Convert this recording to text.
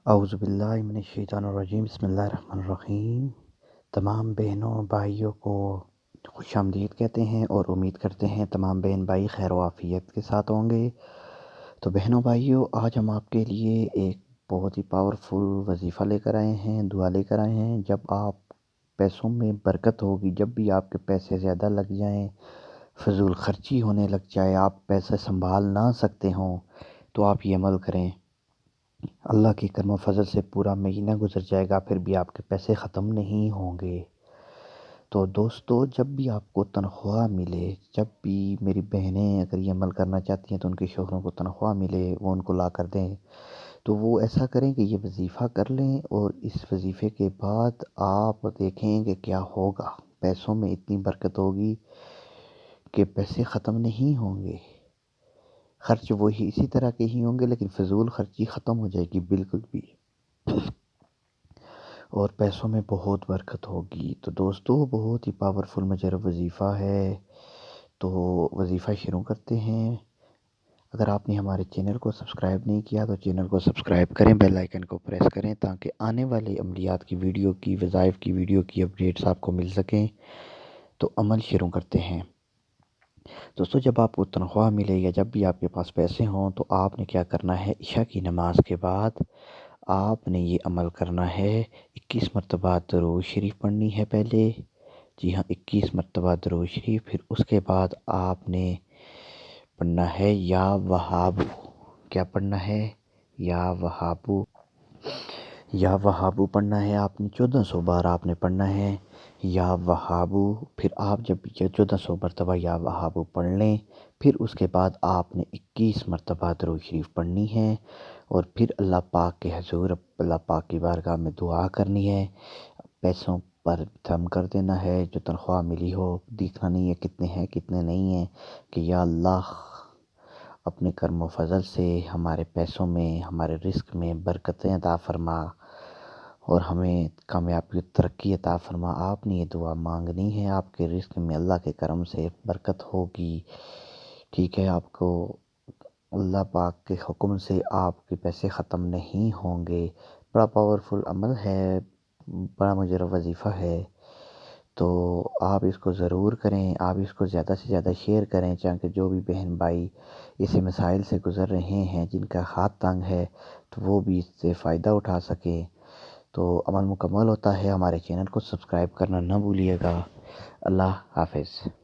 اعوذ باللہ من الشیطان الرجیم، بسم اللہ الرحمن الرحیم۔ تمام بہنوں بھائیوں کو خوش آمدید کہتے ہیں اور امید کرتے ہیں تمام بہن بھائی خیر و عافیت کے ساتھ ہوں گے۔ تو بہنوں بھائیوں، آج ہم آپ کے لیے ایک بہت ہی پاورفل وظیفہ لے کر آئے ہیں، دعا لے کر آئے ہیں۔ جب آپ پیسوں میں برکت ہوگی، جب بھی آپ کے پیسے زیادہ لگ جائیں، فضول خرچی ہونے لگ جائے، آپ پیسے سنبھال نہ سکتے ہوں، تو آپ یہ عمل کریں۔ اللہ کے کرم و فضل سے پورا مہینہ گزر جائے گا، پھر بھی آپ کے پیسے ختم نہیں ہوں گے۔ تو دوستو، جب بھی آپ کو تنخواہ ملے، جب بھی میری بہنیں اگر یہ عمل کرنا چاہتی ہیں تو ان کے شوہروں کو تنخواہ ملے، وہ ان کو لا کر دیں، تو وہ ایسا کریں کہ یہ وظیفہ کر لیں، اور اس وظیفے کے بعد آپ دیکھیں کہ کیا ہوگا۔ پیسوں میں اتنی برکت ہوگی کہ پیسے ختم نہیں ہوں گے۔ خرچ وہی اسی طرح کے ہی ہوں گے، لیکن فضول خرچی ختم ہو جائے گی بالکل بھی، اور پیسوں میں بہت برکت ہوگی۔ تو دوستو، بہت ہی پاورفل مجرب وظیفہ ہے، تو وظیفہ شروع کرتے ہیں۔ اگر آپ نے ہمارے چینل کو سبسکرائب نہیں کیا تو چینل کو سبسکرائب کریں، بیل آئیکن کو پریس کریں، تاکہ آنے والے عملیات کی ویڈیو کی، وظائف کی ویڈیو کی اپڈیٹس آپ کو مل سکیں۔ تو عمل شروع کرتے ہیں۔ دوستو، جب آپ کو تنخواہ ملے یا جب بھی آپ کے پاس پیسے ہوں، تو آپ نے کیا کرنا ہے؟ عشاء کی نماز کے بعد آپ نے یہ عمل کرنا ہے۔ 21 مرتبہ درود شریف پڑھنی ہے پہلے، جی ہاں، 21 مرتبہ درود شریف۔ پھر اس کے بعد آپ نے پڑھنا ہے یا وہابو۔ کیا پڑھنا ہے؟ یا وہابو۔ یا وہابو پڑھنا ہے آپ نے، 1400 بار آپ نے پڑھنا ہے یا وہابو۔ پھر آپ جب یہ 1400 مرتبہ یا وہابو پڑھ لیں، پھر اس کے بعد آپ نے 21 مرتبہ درود شریف پڑھنی ہے، اور پھر اللہ پاک کے حضور، اللہ پاک کی بارگاہ میں دعا کرنی ہے۔ پیسوں پر تھم کر دینا ہے، جو تنخواہ ملی ہو دیکھنا نہیں ہے کتنے ہیں کتنے نہیں ہیں، کہ یا اللہ اپنے کرم و فضل سے ہمارے پیسوں میں، ہمارے رزق میں برکتیں عطا فرما، اور ہمیں کامیابی ترقی عطا فرما۔ آپ نے یہ دعا مانگنی ہے، آپ کے رزق میں اللہ کے کرم سے برکت ہوگی، ٹھیک ہے۔ آپ کو اللہ پاک کے حکم سے آپ کے پیسے ختم نہیں ہوں گے۔ بڑا پاورفل عمل ہے، بڑا مجرب وظیفہ ہے، تو آپ اس کو ضرور کریں۔ آپ اس کو زیادہ سے زیادہ شیئر کریں، تاکہ جو بھی بہن بھائی اسی مسائل سے گزر رہے ہیں، جن کا ہاتھ تنگ ہے، تو وہ بھی اس سے فائدہ اٹھا سکیں۔ تو عمل مکمل ہوتا ہے۔ ہمارے چینل کو سبسکرائب کرنا نہ بھولیے گا۔ اللہ حافظ۔